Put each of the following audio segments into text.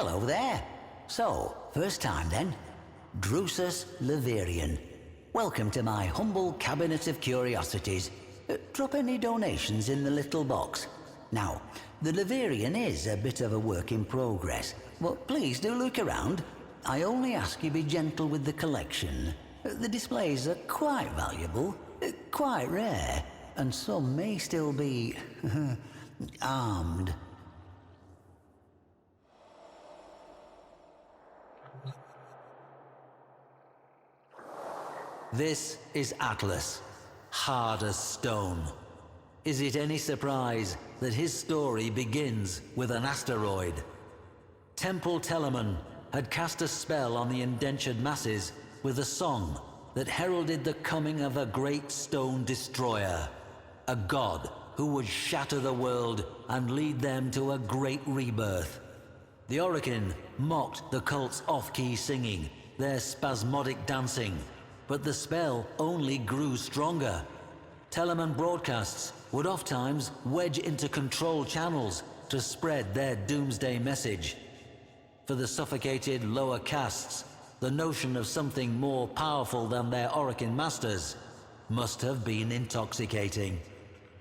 Hello there. So, first time then. Drusus Leverian. Welcome to my humble cabinet of curiosities. Drop any donations in the little box. Now, the Leverian is a bit of a work in progress, but please do look around. I only ask you be gentle with the collection. The displays are quite valuable, quite rare, and some may still be armed. This is Atlas, hard as stone. Is it any surprise that his story begins with an asteroid? Temple Telemon had cast a spell on the indentured masses with a song that heralded the coming of a great stone destroyer, a god who would shatter the world and lead them to a great rebirth. The Orokin mocked the cult's off-key singing, their spasmodic dancing, but the spell only grew stronger. Telemon broadcasts would oft-times wedge into control channels to spread their doomsday message. For the suffocated lower castes, the notion of something more powerful than their Orokin masters must have been intoxicating.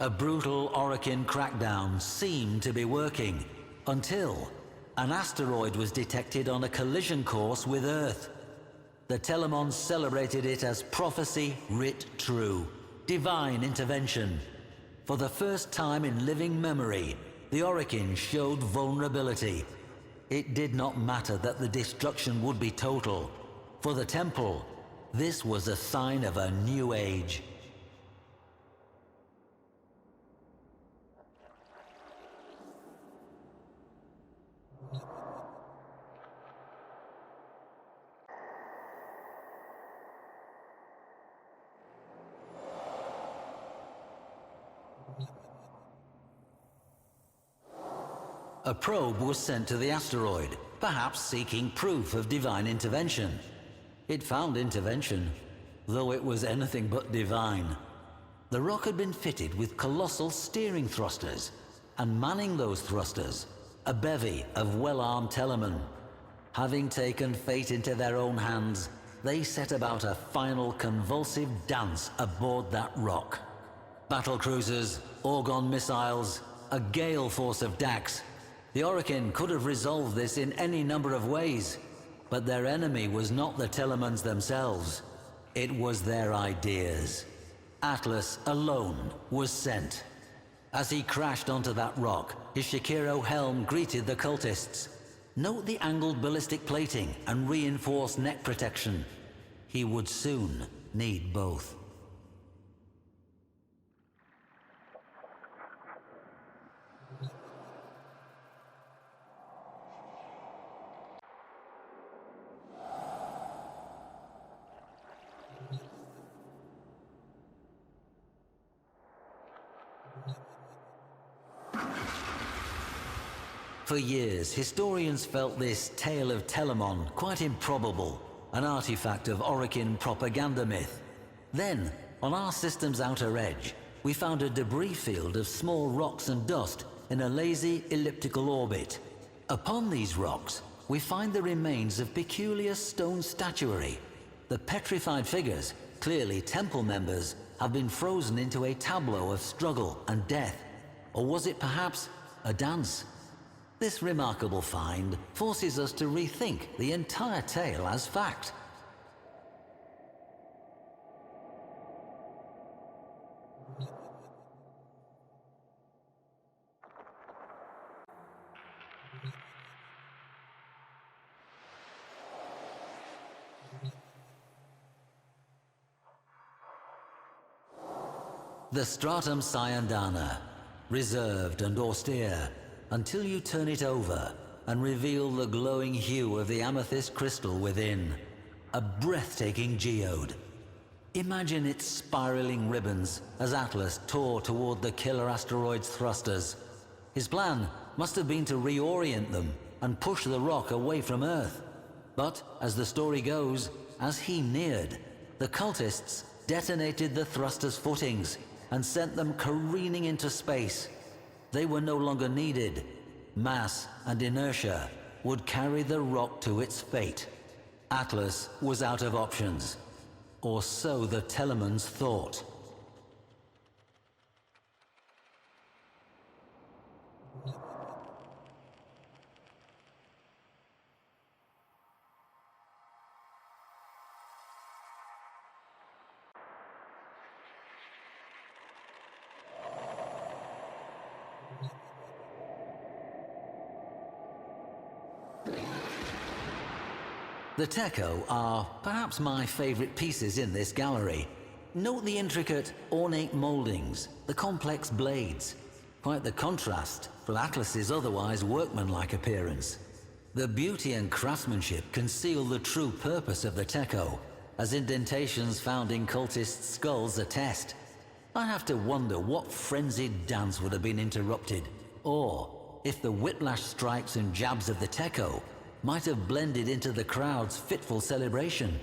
A brutal Orokin crackdown seemed to be working, until an asteroid was detected on a collision course with Earth. The Telemons celebrated it as prophecy writ true, divine intervention. For the first time in living memory, the Orokin showed vulnerability. It did not matter that the destruction would be total. For the Temple, this was a sign of a new age. A probe was sent to the asteroid, perhaps seeking proof of divine intervention. It found intervention, though it was anything but divine. The rock had been fitted with colossal steering thrusters, and manning those thrusters, a bevy of well-armed Telemon. Having taken fate into their own hands, they set about a final convulsive dance aboard that rock. Battlecruisers, Orgon missiles, a gale force of Dax. The Orokin could have resolved this in any number of ways, but their enemy was not the Telemons themselves. It was their ideas. Atlas alone was sent. As he crashed onto that rock, his Shakiro helm greeted the cultists. Note the angled ballistic plating and reinforced neck protection. He would soon need both. For years, historians felt this tale of Telemon quite improbable, an artifact of Orokin propaganda myth. Then, on our system's outer edge, we found a debris field of small rocks and dust in a lazy elliptical orbit. Upon these rocks, we find the remains of peculiar stone statuary. The petrified figures, clearly temple members, have been frozen into a tableau of struggle and death. Or was it perhaps a dance? This remarkable find forces us to rethink the entire tale as fact. The Stratum Cyandana, reserved and austere, until you turn it over and reveal the glowing hue of the amethyst crystal within. A breathtaking geode. Imagine its spiraling ribbons as Atlas tore toward the killer asteroid's thrusters. His plan must have been to reorient them and push the rock away from Earth. But, as the story goes, as he neared, the cultists detonated the thrusters' footings and sent them careening into space. They were no longer needed. Mass and inertia would carry the rock to its fate. Atlas was out of options, or so the Telemans thought. The Techo are perhaps my favorite pieces in this gallery. Note the intricate, ornate moldings, the complex blades. Quite the contrast from Atlas's otherwise workmanlike appearance. The beauty and craftsmanship conceal the true purpose of the Techo, as indentations found in cultist skulls attest. I have to wonder what frenzied dance would have been interrupted, or if the whiplash strikes and jabs of the Techo might have blended into the crowd's fitful celebration.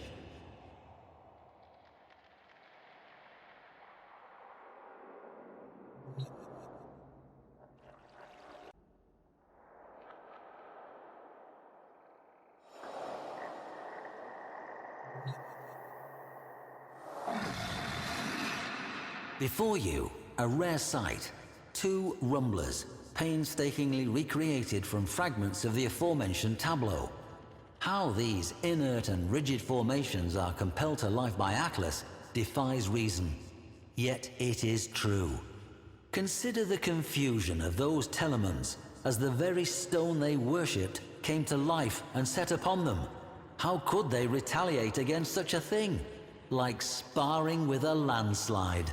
Before you, a rare sight, 2 rumblers, painstakingly recreated from fragments of the aforementioned tableau. How these inert and rigid formations are compelled to life by Atlas defies reason. Yet it is true. Consider the confusion of those Telemans as the very stone they worshipped came to life and set upon them. How could they retaliate against such a thing? Like sparring with a landslide.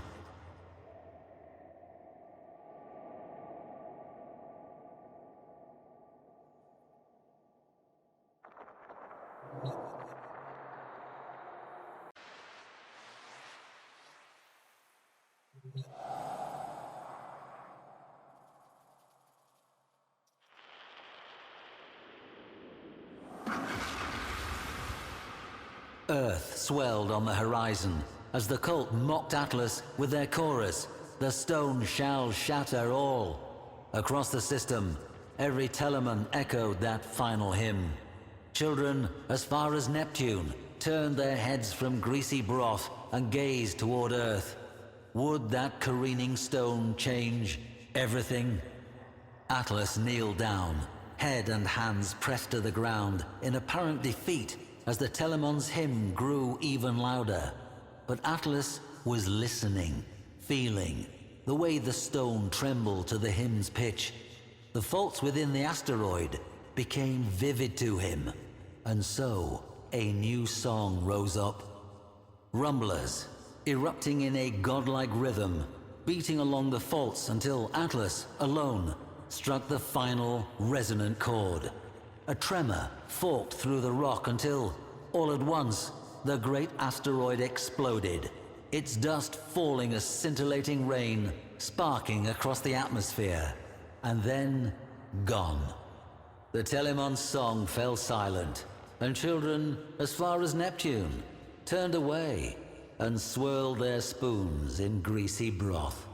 Earth swelled on the horizon as the cult mocked Atlas with their chorus, "The stone shall shatter all." Across the system, every Teleman echoed that final hymn. Children, as far as Neptune, turned their heads from greasy broth and gazed toward Earth. Would that careening stone change everything? Atlas kneeled down, head and hands pressed to the ground in apparent defeat as the Telemon's hymn grew even louder. But Atlas was listening, feeling, the way the stone trembled to the hymn's pitch. The faults within the asteroid became vivid to him, and so a new song rose up. Rumblers, erupting in a godlike rhythm, beating along the faults until Atlas, alone, struck the final resonant chord. A tremor forked through the rock until, all at once, the great asteroid exploded, its dust falling as scintillating rain, sparking across the atmosphere, and then gone. The Telemon's song fell silent, and children, as far as Neptune, turned away and swirled their spoons in greasy broth.